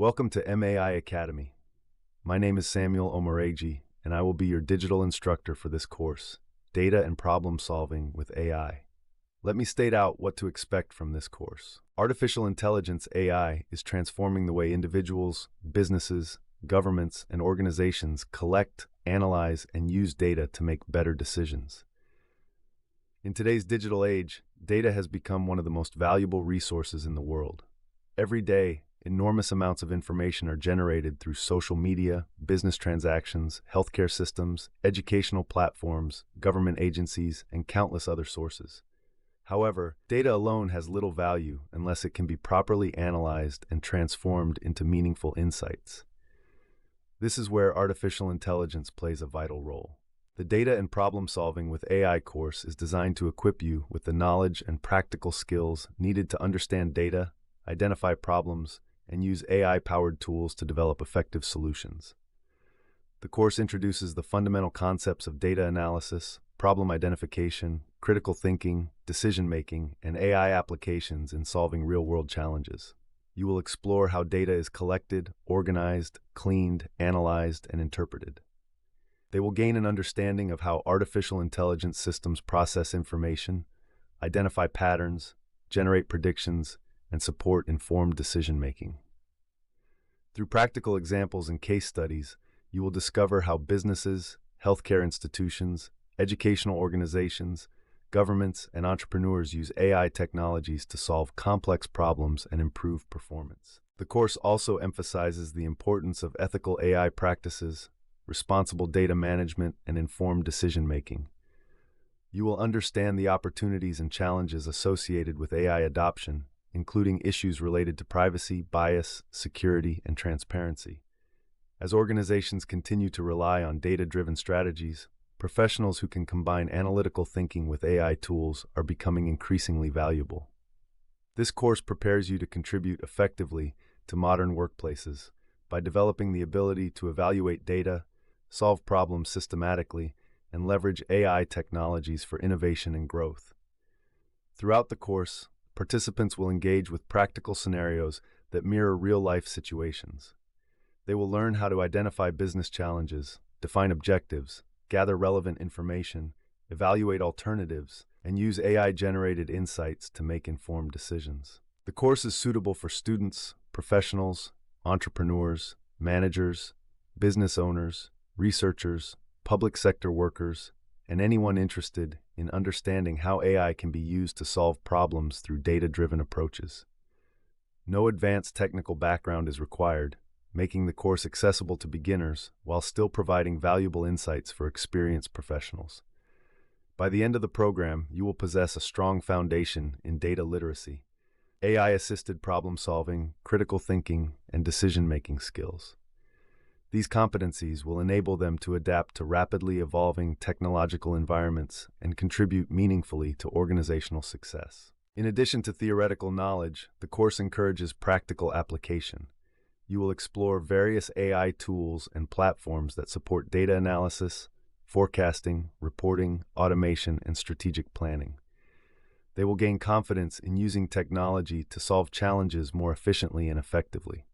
Welcome to MAI Academy. My name is Samuel Omoreji, and I will be your digital instructor for this course, Data and Problem Solving with AI. Let me state out what to expect from this course. Artificial intelligence AI is transforming the way individuals, businesses, governments, and organizations collect, analyze, and use data to make better decisions. In today's digital age, data has become one of the most valuable resources in the world. Every day, enormous amounts of information are generated through social media, business transactions, healthcare systems, educational platforms, government agencies, and countless other sources. However, data alone has little value unless it can be properly analyzed and transformed into meaningful insights. This is where artificial intelligence plays a vital role. The Data and Problem Solving with AI course is designed to equip you with the knowledge and practical skills needed to understand data, identify problems, and use AI-powered tools to develop effective solutions. The course introduces the fundamental concepts of data analysis, problem identification, critical thinking, decision-making, and AI applications in solving real-world challenges. You will explore how data is collected, organized, cleaned, analyzed, and interpreted. They will gain an understanding of how artificial intelligence systems process information, identify patterns, generate predictions, and support informed decision-making. Through practical examples and case studies, you will discover how businesses, healthcare institutions, educational organizations, governments, and entrepreneurs use AI technologies to solve complex problems and improve performance. The course also emphasizes the importance of ethical AI practices, responsible data management, and informed decision-making. You will understand the opportunities and challenges associated with AI adoption, including issues related to privacy, bias, security, and transparency. As organizations continue to rely on data-driven strategies, professionals who can combine analytical thinking with AI tools are becoming increasingly valuable. This course prepares you to contribute effectively to modern workplaces by developing the ability to evaluate data, solve problems systematically, and leverage AI technologies for innovation and growth. Throughout the course, participants will engage with practical scenarios that mirror real-life situations. They will learn how to identify business challenges, define objectives, gather relevant information, evaluate alternatives, and use AI-generated insights to make informed decisions. The course is suitable for students, professionals, entrepreneurs, managers, business owners, researchers, public sector workers, and anyone interested in understanding how AI can be used to solve problems through data-driven approaches. No advanced technical background is required, making the course accessible to beginners while still providing valuable insights for experienced professionals. By the end of the program, you will possess a strong foundation in data literacy, AI-assisted problem-solving, critical thinking, and decision-making skills. These competencies will enable them to adapt to rapidly evolving technological environments and contribute meaningfully to organizational success. In addition to theoretical knowledge, the course encourages practical application. You will explore various AI tools and platforms that support data analysis, forecasting, reporting, automation, and strategic planning. They will gain confidence in using technology to solve challenges more efficiently and effectively.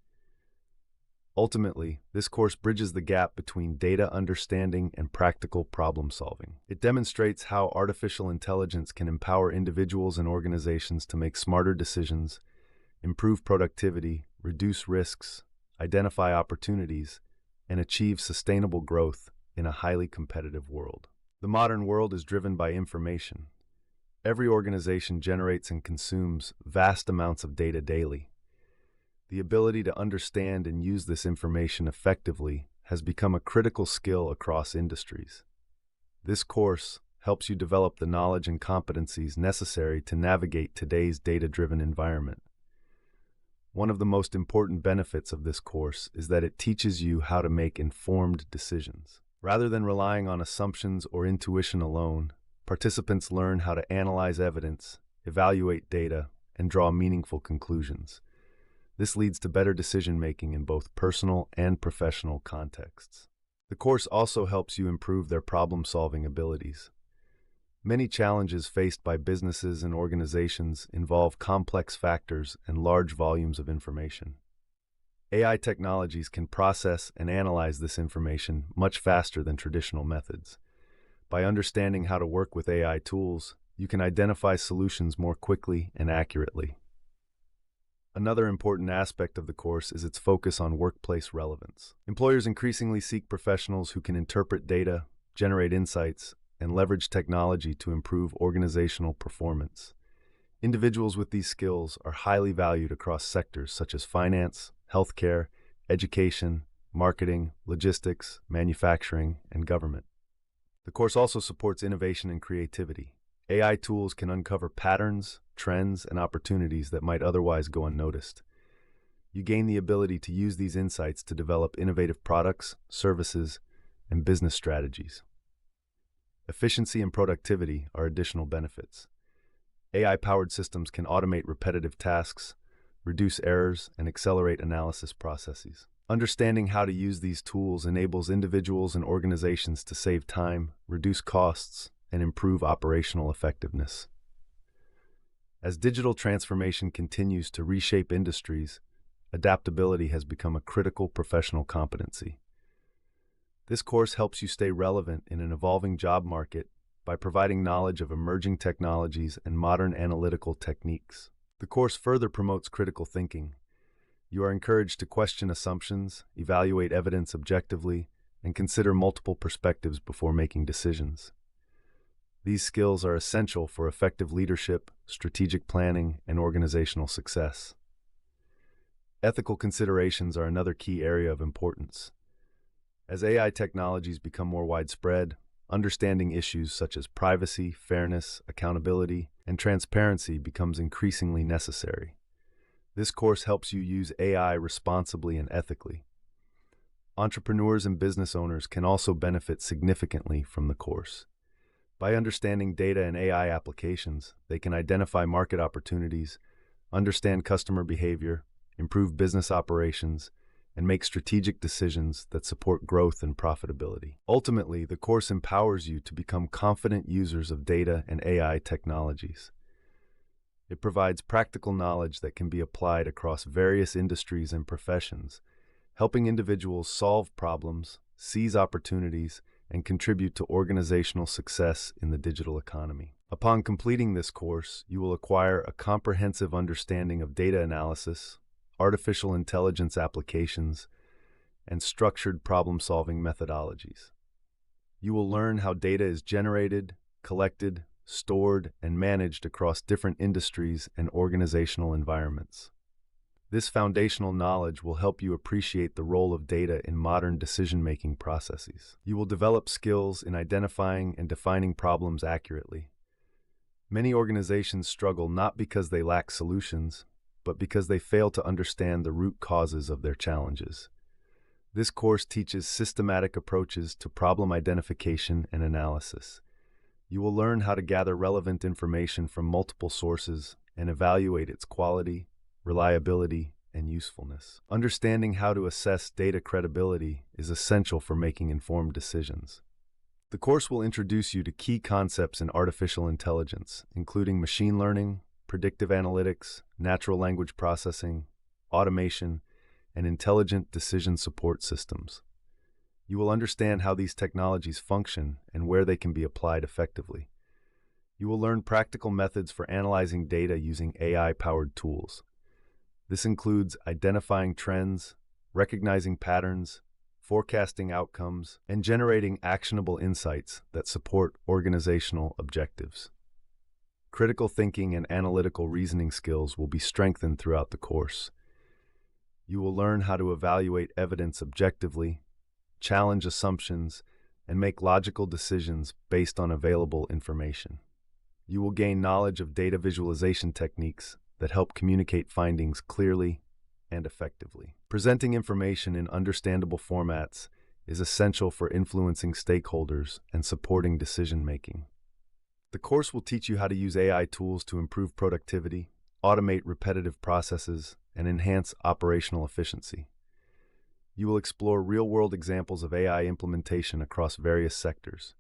Ultimately, this course bridges the gap between data understanding and practical problem solving. It demonstrates how artificial intelligence can empower individuals and organizations to make smarter decisions, improve productivity, reduce risks, identify opportunities, and achieve sustainable growth in a highly competitive world. The modern world is driven by information. Every organization generates and consumes vast amounts of data daily. The ability to understand and use this information effectively has become a critical skill across industries. This course helps you develop the knowledge and competencies necessary to navigate today's data-driven environment. One of the most important benefits of this course is that it teaches you how to make informed decisions. Rather than relying on assumptions or intuition alone, participants learn how to analyze evidence, evaluate data, and draw meaningful conclusions. This leads to better decision-making in both personal and professional contexts. The course also helps you improve their problem-solving abilities. Many challenges faced by businesses and organizations involve complex factors and large volumes of information. AI technologies can process and analyze this information much faster than traditional methods. By understanding how to work with AI tools, you can identify solutions more quickly and accurately. Another important aspect of the course is its focus on workplace relevance. Employers increasingly seek professionals who can interpret data, generate insights, and leverage technology to improve organizational performance. Individuals with these skills are highly valued across sectors such as finance, healthcare, education, marketing, logistics, manufacturing, and government. The course also supports innovation and creativity. AI tools can uncover patterns, trends, and opportunities that might otherwise go unnoticed. You gain the ability to use these insights to develop innovative products, services, and business strategies. Efficiency and productivity are additional benefits. AI-powered systems can automate repetitive tasks, reduce errors, and accelerate analysis processes. Understanding how to use these tools enables individuals and organizations to save time, reduce costs, and improve operational effectiveness. As digital transformation continues to reshape industries, adaptability has become a critical professional competency. This course helps you stay relevant in an evolving job market by providing knowledge of emerging technologies and modern analytical techniques. The course further promotes critical thinking. You are encouraged to question assumptions, evaluate evidence objectively, and consider multiple perspectives before making decisions. These skills are essential for effective leadership, strategic planning, and organizational success. Ethical considerations are another key area of importance. As AI technologies become more widespread, understanding issues such as privacy, fairness, accountability, and transparency becomes increasingly necessary. This course helps you use AI responsibly and ethically. Entrepreneurs and business owners can also benefit significantly from the course. By understanding data and AI applications, they can identify market opportunities, understand customer behavior, improve business operations, and make strategic decisions that support growth and profitability. Ultimately, the course empowers you to become confident users of data and AI technologies. It provides practical knowledge that can be applied across various industries and professions, helping individuals solve problems, seize opportunities, and contribute to organizational success in the digital economy. Upon completing this course, you will acquire a comprehensive understanding of data analysis, artificial intelligence applications, and structured problem-solving methodologies. You will learn how data is generated, collected, stored, and managed across different industries and organizational environments. This foundational knowledge will help you appreciate the role of data in modern decision-making processes. You will develop skills in identifying and defining problems accurately. Many organizations struggle not because they lack solutions, but because they fail to understand the root causes of their challenges. This course teaches systematic approaches to problem identification and analysis. You will learn how to gather relevant information from multiple sources and evaluate its quality, reliability, and usefulness. Understanding how to assess data credibility is essential for making informed decisions. The course will introduce you to key concepts in artificial intelligence, including machine learning, predictive analytics, natural language processing, automation, and intelligent decision support systems. You will understand how these technologies function and where they can be applied effectively. You will learn practical methods for analyzing data using AI-powered tools. This includes identifying trends, recognizing patterns, forecasting outcomes, and generating actionable insights that support organizational objectives. Critical thinking and analytical reasoning skills will be strengthened throughout the course. You will learn how to evaluate evidence objectively, challenge assumptions, and make logical decisions based on available information. You will gain knowledge of data visualization techniques that help communicate findings clearly and effectively. Presenting information in understandable formats is essential for influencing stakeholders and supporting decision-making. The course will teach you how to use AI tools to improve productivity, automate repetitive processes, and enhance operational efficiency. You will explore real-world examples of AI implementation across various sectors.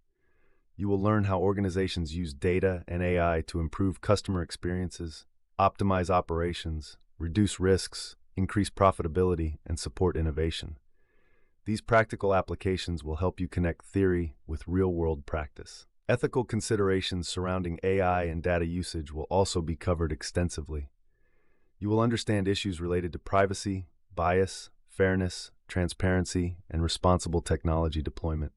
You will learn how organizations use data and AI to improve customer experiences, optimize operations, reduce risks, increase profitability, and support innovation. These practical applications will help you connect theory with real-world practice. Ethical considerations surrounding AI and data usage will also be covered extensively. You will understand issues related to privacy, bias, fairness, transparency, and responsible technology deployment.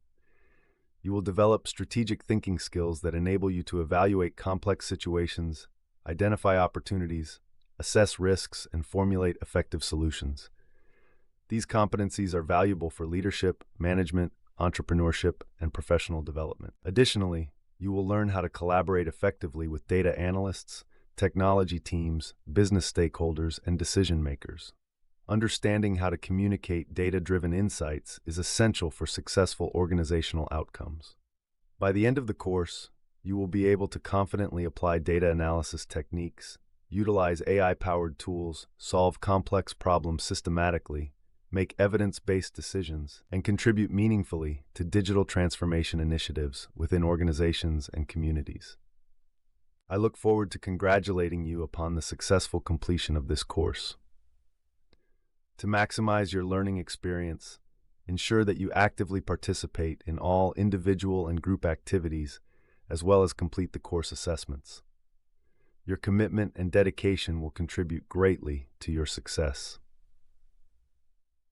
You will develop strategic thinking skills that enable you to evaluate complex situations, identify opportunities, assess risks, and formulate effective solutions. These competencies are valuable for leadership, management, entrepreneurship, and professional development. Additionally, you will learn how to collaborate effectively with data analysts, technology teams, business stakeholders, and decision makers. Understanding how to communicate data-driven insights is essential for successful organizational outcomes. By the end of the course, you will be able to confidently apply data analysis techniques, utilize AI-powered tools, solve complex problems systematically, make evidence-based decisions, and contribute meaningfully to digital transformation initiatives within organizations and communities. I look forward to congratulating you upon the successful completion of this course. To maximize your learning experience, ensure that you actively participate in all individual and group activities, as well as complete the course assessments. Your commitment and dedication will contribute greatly to your success.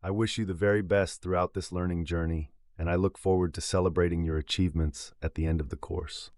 I wish you the very best throughout this learning journey, and I look forward to celebrating your achievements at the end of the course.